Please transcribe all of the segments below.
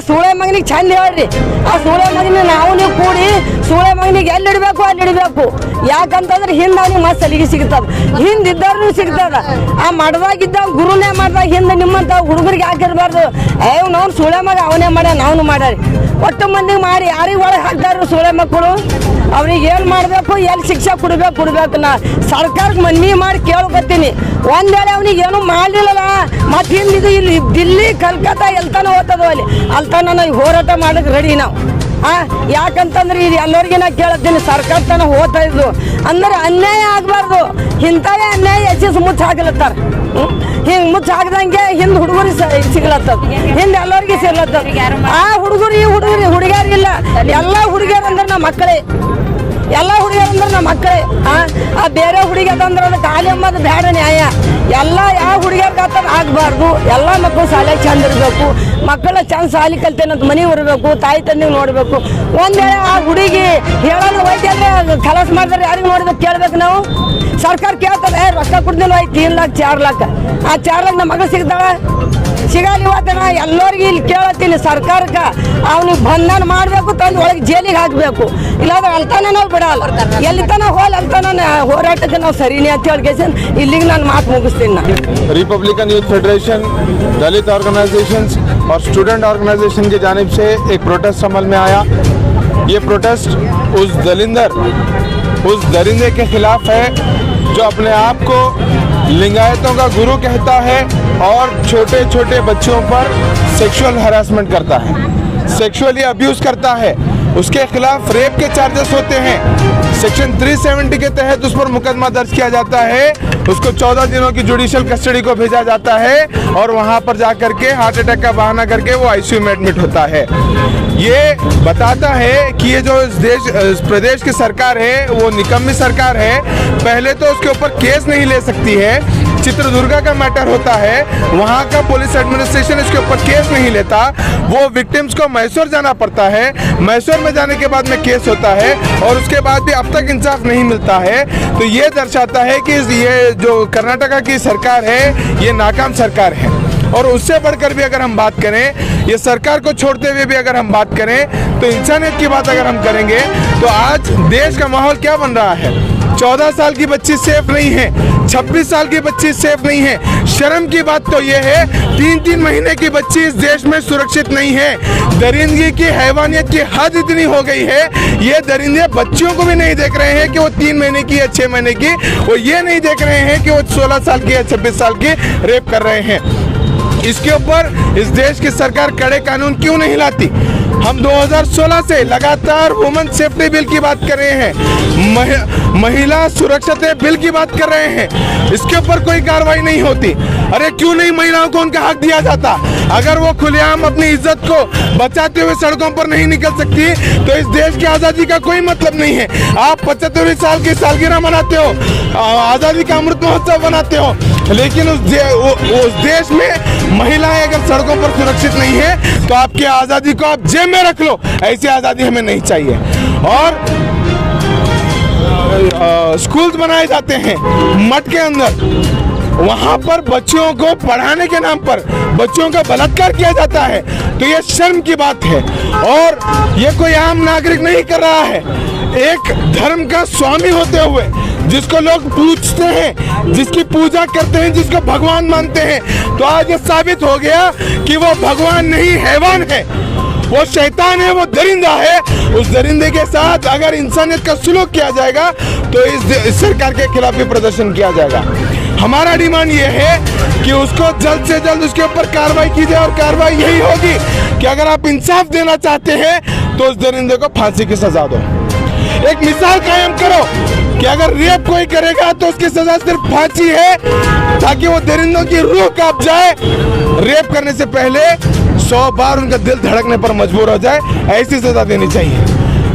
ಸೂಳೆ ಮಗನಿಗೆ ಚಂದ ಹೇಳ್ರಿ. ಆ ಸೂಳೆ ಮಗನಿಗೆ ನಾವು ನೀವು ಕೂಡಿ ಸೂಳೆ ಮಗನಿಗೆ ಎಲ್ಲಿ ಇಡಬೇಕು ಅಲ್ಲಿ ಇಡಬೇಕು. ಯಾಕಂತಂದ್ರೆ ಹಿಂದೆ ಅವ್ನಿಗೆ ಮಸ್ತ್ ಸಲಿಗೆ ಸಿಗ್ತದ, ಹಿಂದಿದ್ದವ್ರು ಸಿಗ್ತದ. ಆ ಮಡ್ದಾಗಿದ್ದ ಗುರುನೇ ಮಾಡ್ದಾಗ ಹಿಂದೆ ನಿಮ್ಮಂತ ಹುಡುಗರಿಗೆ ಹಾಕಿರ್ಬಾರ್ದು. ನಾವು ಸೂಳೆ ಮಗ ಅವನೇ ಮಾಡ್ಯ ನಾವು ಮಾಡ್ಯಾರಿ. ಒಟ್ಟು ಮಂದಿಗೆ ಮಾಡಿ ಯಾರಿಗೆ ಒಳಗೆ ಹಾಕ್ತಾರ ಸೂಳೆ ಮಕ್ಕಳು. ಅವ್ರಿಗೆ ಏನು ಮಾಡಬೇಕು, ಎಲ್ಲಿ ಶಿಕ್ಷೆ ಕೊಡ್ಬೇಕು. ನಾ ಸರ್ಕಾರಕ್ಕೆ ಮನವಿ ಮಾಡಿ ಕೇಳ್ಕೊತೀನಿ. ಒಂದ್ ವೇಳೆ ಅವ್ನಿಗೆ ಏನು ಮಾಡಲಿಲ್ಲ ಮತ್ತೆ ಹಿಂದಿದ್ದು ಇಲ್ಲಿ ದಿಲ್ಲಿ ಕಲ್ಕತ್ತಾ ಎಲ್ತಾನ ಹೋಗ್ತದೋ ಅಲ್ಲಿ ತನ ನಾವು ಹೋರಾಟ ಮಾಡಕ್ಕೆ ರೆಡಿ ನಾವು. ಯಾಕಂತಂದ್ರೆ ಇದು ಎಲ್ಲರಿಗೂ ನಾ ಕೇಳ್ತೀನಿ, ಸರ್ಕಾರ ತನ ಹೋಗ್ತಾ ಇದ್ದು ಅಂದ್ರೆ ಅನ್ಯಾಯ ಆಗಬಾರ್ದು. ಇಂಥವೇ ಅನ್ಯಾಯ ಹೆಚ್ಚಿಸಿ ಮುಚ್ಚ ಹಾಕಲತ್ತಾರ. ಹಿಂಗೆ ಮುಚ್ಚ ಹಾಕ್ದಂಗೆ ಹಿಂದೆ ಹುಡುಗರಿಗೆ ಸಿಗ್ಲತ್ತದ, ಹಿಂದೆ ಎಲ್ಲರಿಗೆ ಸಿಗ್ಲತ್ತದ. ಆ ಹುಡುಗರು ಈ ಹುಡುಗಿಯರಿಲ್ಲ, ಎಲ್ಲ ಹುಡುಗಿಯರು ಅಂದ್ರೆ ನಮ್ಮ ಮಕ್ಕಳೇ, ಎಲ್ಲ ಹುಡುಗಿಯರು ಅಂದ್ರೆ ನಮ್ಮ ಮಕ್ಕಳೇ. ಆ ಬೇರೆ ಹುಡುಗಿ ಅದಂದ್ರೆ ಅದು ಖಾಲಿ ಅಂಬದು ಬೇಡ ನ್ಯಾಯ. ಎಲ್ಲ ಯಾವ ಹುಡುಗಿಯರ್ಗೆ ಆಗಬಾರ್ದು. ಎಲ್ಲ ಮಕ್ಕಳು ಶಾಲೆಗೆ ಚಂದ ಇರಬೇಕು, ಮಕ್ಕಳ ಚಂದ ಶಾಲೆ ಕಲ್ತೇನಂತ ಮನೆ ಬರಬೇಕು, ತಾಯಿ ತಂದೆಗೆ ನೋಡಬೇಕು. ಒಂದ್ ವೇಳೆ ಆ ಹುಡುಗಿ ಹೇಳೋದು ವೈದ್ಯರೇ ಖಲಾಸ್ ಮಾಡಿದ್ರೆ ಯಾರಿಗೆ ನೋಡ್ಬೇಕು ಕೇಳ್ಬೇಕು ನಾವು. ಸರ್ಕಾರ ಕೇಳ್ತದೆ, ರೊಕ್ಕ ಕೊಡ್ದಿಲ್ಲ ಆಯ್ತು 3 ಲಕ್ಷ 4 ಲಕ್ಷ. ಆ 4 ಲಕ್ಷ ನಮ್ಮ ಮಗ ಸಿಗ್ತಾಳ ಸಿಗಲ್ಲ. ಇವತ್ತಿನ ಎಲ್ಲರಿಗೂ ಇಲ್ಲಿ ಕೇಳತ್ತೀನಿ, ಸರ್ಕಾರಕ್ಕೆ ಅವ್ನಿಗೆ ಬಂಧನ ಮಾಡಬೇಕು, ತಂದು ಒಳಗೆ ಜೈಲಿಗೆ ಹಾಕಬೇಕು. ಇಲ್ಲಾಂದ್ರೆ ಅಲ್ತಾನ ನಾವು ಬಿಡಲ್ಲ. ಎಲ್ಲಿ ತನ ಅಲ್ತಾನ ಹೋರಾಟಕ್ಕೆ ನಾವು ಸರಿನೇ ಅಂತ ಹೇಳಿ ಇಲ್ಲಿಗೆ ನಾನು ಮಾತು ಮುಗಿಸ್ತೀನಿ. रिपब्लिकन यूथ फेडरेशन, दलित ऑर्गेनाइजेशंस और स्टूडेंट ऑर्गेनाइजेशन की जानिब से एक प्रोटेस्ट अमल में आया। ये प्रोटेस्ट उस दरिंदे के खिलाफ है जो अपने आप को लिंगायतों का गुरु कहता है और छोटे छोटे बच्चों पर सेक्सुअल हरासमेंट करता है, सेक्सुअली अब्यूज़ करता है। उसके खिलाफ रेप के चार्जेस होते हैं। सेक्शन 370 के तहत उस पर मुकदमा दर्ज किया जाता है। उसको 14 दिनों की जुडिशियल कस्टडी को भेजा जाता है और वहां पर जाकर के हार्ट अटैक का बहाना करके वो आईसीयू में एडमिट होता है। ये बताता है कि ये जो इस प्रदेश की सरकार है वो निकम्मी सरकार है। पहले तो उसके ऊपर केस नहीं ले सकती है। चित्रदुर्गा का मैटर होता है, वहाँ का पुलिस एडमिनिस्ट्रेशन इसके ऊपर केस नहीं लेता। वो विक्टिम्स को मैसूर जाना पड़ता है, मैसूर में जाने के बाद में केस होता है और उसके बाद भी अब तक इंसाफ नहीं मिलता है। तो ये दर्शाता है कि ये जो कर्नाटका की सरकार है ये नाकाम सरकार है। और उससे बढ़कर भी अगर हम बात करें, ये सरकार को छोड़ते हुए भी अगर हम बात करें तो इंसानियत की बात अगर हम करेंगे तो आज देश का माहौल क्या बन रहा है। 14 साल की बच्ची सेफ नहीं है, 26 साल की बच्ची सेफ नहीं है। शर्म की बात तो ये है 3-3 महीने की बच्ची इस देश में सुरक्षित नहीं है। दरिंदगी की हैवानियत की हद इतनी हो गई है, ये दरिंदे बच्चियों को भी नहीं देख रहे हैं कि वो 3 महीने की या 6 महीने की, वो ये नहीं देख रहे हैं कि वो 16 साल की या 26 साल की रेप कर रहे हैं। इसके ऊपर इस देश की सरकार कड़े कानून क्यों नहीं लाती। हम 2016 से लगातार वुमेन सेफ्टी बिल की बात कर रहे हैं, महिला सुरक्षा बिल की बात कर रहे हैं, इसके ऊपर कोई कार्रवाई नहीं होती। अरे क्यों नहीं महिलाओं को उनका हक दिया जाता। अगर वो खुलेआम अपनी इज्जत को बचाते हुए सड़कों पर नहीं निकल सकती तो इस देश की आज़ादी का कोई मतलब नहीं है। आप 75वीं साल की सालगिरह मनाते हो, आज़ादी का अमृत महोत्सव बनाते हो, लेकिन उस देश में महिलाएं अगर सड़कों पर सुरक्षित नहीं है तो आपकी आज़ादी को आप जेब में रख लो। ऐसी आज़ादी हमें नहीं चाहिए। और स्कूल्स बनाए जाते हैं मठ के अंदर, वहां पर बच्चों को पढ़ाने के नाम पर बच्चों का बलात्कार किया जाता है। तो ये शर्म की बात है और ये कोई आम नागरिक नहीं कर रहा है। एक धर्म का स्वामी होते हुए जिसको लोग पूजते हैं, जिसकी पूजा करते हैं, जिसको भगवान मानते हैं, तो आज ये साबित हो गया कि वो भगवान नहीं हैवान है, वो शैतान है, वो दरिंदा है। उस दरिंदे के साथ अगर इंसानियत का सुलूक किया जाएगा तो इस सरकार के खिलाफ भी प्रदर्शन किया जाएगा। हमारा डिमांड ये है कि उसको जल्द से जल्द उसके ऊपर कार्रवाई की जाए और कार्रवाई यही होगी कि अगर आप इंसाफ देना चाहते हैं तो उस दरिंदे को फांसी की सजा दो। एक मिसाल कायम करो कि अगर रेप कोई करेगा तो उसकी सजा सिर्फ फांसी है, ताकि वो दरिंदों की रूह कांप जाए। रेप करने से पहले 100 बार उनका दिल धड़कने पर मजबूर हो जाए, ऐसी सजा देनी चाहिए।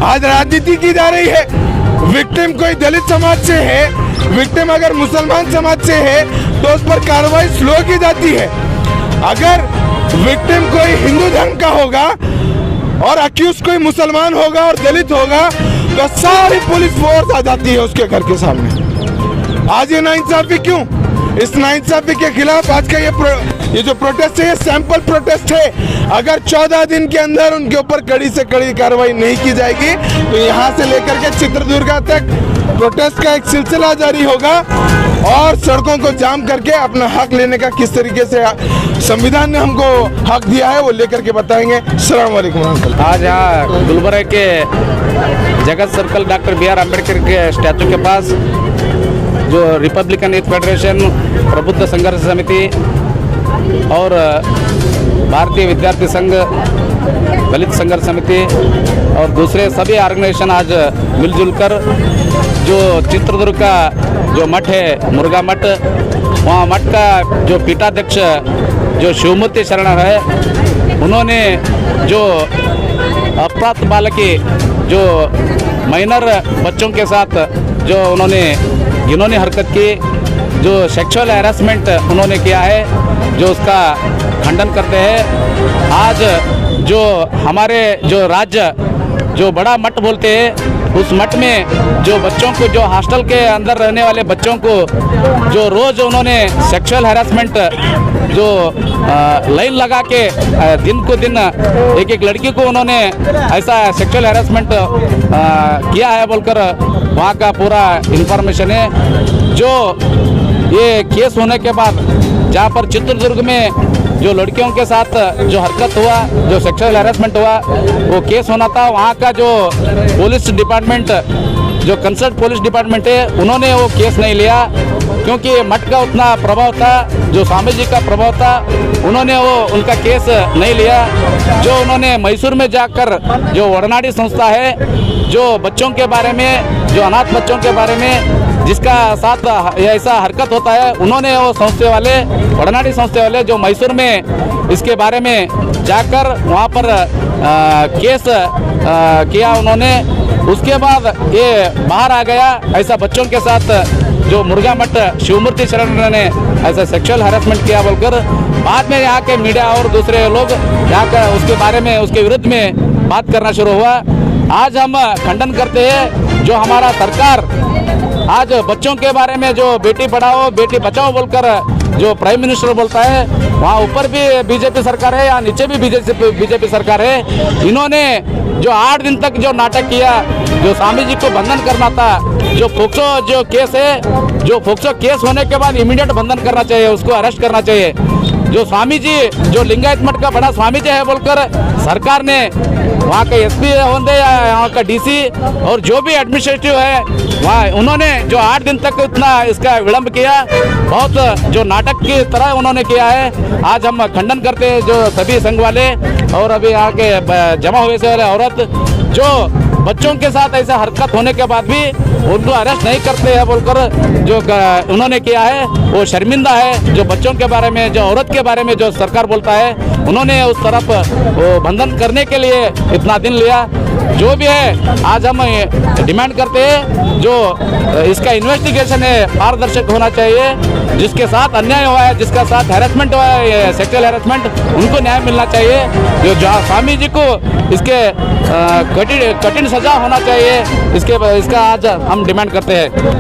आज राजनीति की जा रही है। विक्टिम कोई दलित समाज से है, विक्टिम अगर मुसलमान समाज से है तो उस पर कार्रवाई स्लो की जाती है। अगर विक्टिम कोई हिंदू धर्म का होगा और अक्यूज कोई मुसलमान होगा और दलित होगा तो सारी पुलिस फोर्स आ जाती है उसके घर के सामने। आज ये नाइंसाफी क्यों? इस नाइंसाफी के खिलाफ आज का ये जो प्रोटेस्ट है, ये सैंपल प्रोटेस्ट है। अगर 14 दिन के अंदर उनके ऊपर कड़ी से कड़ी कार्रवाई नहीं की जाएगी तो यहाँ से लेकर के चित्रदुर्गा तक प्रोटेस्ट का एक सिलसिला जारी होगा और सड़कों को जाम करके अपना हक लेने का किस तरीके से संविधान ने हमको हक दिया है वो लेकर के बताएंगे। अस्सलाम वालेकुम। आज यहाँ गुलबर्गा के Jagat circle doctor B R Ambedkar के स्टैचू के पास जो रिपब्लिकन यूथ फेडरेशन, प्रबुद्ध संघर्ष समिति और भारतीय विद्यार्थी संघ, दलित संघर्ष समिति और दूसरे सभी ऑर्गेनाइजेशन आज मिलजुल कर जो चित्रदुर्ग का जो मठ है, मुर्गा मठ, वहाँ मठ का जो पीठाध्यक्ष जो शिवमूर्ति शरण है, उन्होंने जो अप्राप्त बालकी जो माइनर बच्चों के साथ जो उन्होंने घिनौनी हरकत की, जो सेक्सुअल हैरेसमेंट उन्होंने किया है, जो उसका खंडन करते हैं। आज जो हमारे जो राज्य जो बड़ा मठ बोलते हैं, उस मठ में जो बच्चों को, जो हॉस्टल के अंदर रहने वाले बच्चों को जो रोज़ उन्होंने सेक्सुअल हैरेसमेंट जो लाइन लगा के दिन को दिन एक एक लड़की को उन्होंने ऐसा सेक्सुअल हैरेसमेंट किया है बोलकर वहाँ का पूरा इंफॉर्मेशन है। जो ये केस होने के बाद जहाँ पर चित्रदुर्ग में जो लड़कियों के साथ जो हरकत हुआ, जो सेक्सुअल हैरेसमेंट हुआ, वो केस होना था, वहाँ का जो पुलिस डिपार्टमेंट, जो कंसर्न पुलिस डिपार्टमेंट है, उन्होंने वो केस नहीं लिया क्योंकि मठ का उतना प्रभाव था, जो स्वामी जी का प्रभाव था, उन्होंने वो उनका केस नहीं लिया। जो उन्होंने मैसूर में जाकर जो वड़नाडी संस्था है, जो बच्चों के बारे में, जो अनाथ बच्चों के बारे में जिसका साथ ऐसा हरकत होता है, उन्होंने वो संस्था वाले, वड़नाडी संस्था वाले जो मैसूर में इसके बारे में जाकर वहाँ पर केस किया उन्होंने। उसके बाद ये बाहर आ गया, ऐसा बच्चों के साथ जो मुर्गा मठ शिवमूर्ति शरण ने ऐसा सेक्सुअल हैरेसमेंट किया बोलकर बाद में यहाँ के मीडिया और दूसरे लोग यहाँ का उसके बारे में, उसके विरुद्ध में बात करना शुरू हुआ। आज हम खंडन करते हैं जो हमारा सरकार आज बच्चों के बारे में जो बेटी पढ़ाओ बेटी बचाओ बोलकर जो प्राइम मिनिस्टर बोलता है, वहाँ ऊपर भी बीजेपी सरकार है या नीचे भी बीजेपी सरकार है। इन्होंने जो 8 दिन तक जो नाटक किया, जो स्वामी जी को बंधन करना था, जो फोक्सो जो केस है, जो फोक्सो केस होने के बाद इमीडिएट बंधन करना चाहिए, उसको अरेस्ट करना चाहिए। जो स्वामी जी जो लिंगायत मठ का बड़ा स्वामी जी है बोलकर सरकार ने वहाँ का एसपी होंगे या यहाँ का डीसी और जो भी एडमिनिस्ट्रेटिव है वहाँ, उन्होंने जो 8 दिन तक उतना इसका विलंब किया, बहुत जो नाटक की तरह उन्होंने किया है। आज हम खंडन करते हैं जो सभी संघ वाले और अभी यहाँ के जमा हुए से वाले औरत जो बच्चों के साथ ऐसा हरकत होने के बाद भी उनको अरेस्ट नहीं करते हैं बोलकर जो उन्होंने किया है, वो शर्मिंदा है। जो बच्चों के बारे में, जो औरत के बारे में जो सरकार बोलता है, उन्होंने उस तरफ वो बंधन करने के लिए इतना दिन लिया। जो भी है आज हम डिमांड करते हैं जो इसका इन्वेस्टिगेशन है पारदर्शक होना चाहिए। जिसके साथ अन्याय हुआ है, जिसका साथ हैरेसमेंट हुआ है, सेक्सुअल हैरेसमेंट, उनको न्याय मिलना चाहिए। जो स्वामी जी को इसके कठिन सजा होना चाहिए, इसका आज हम डिमांड करते हैं।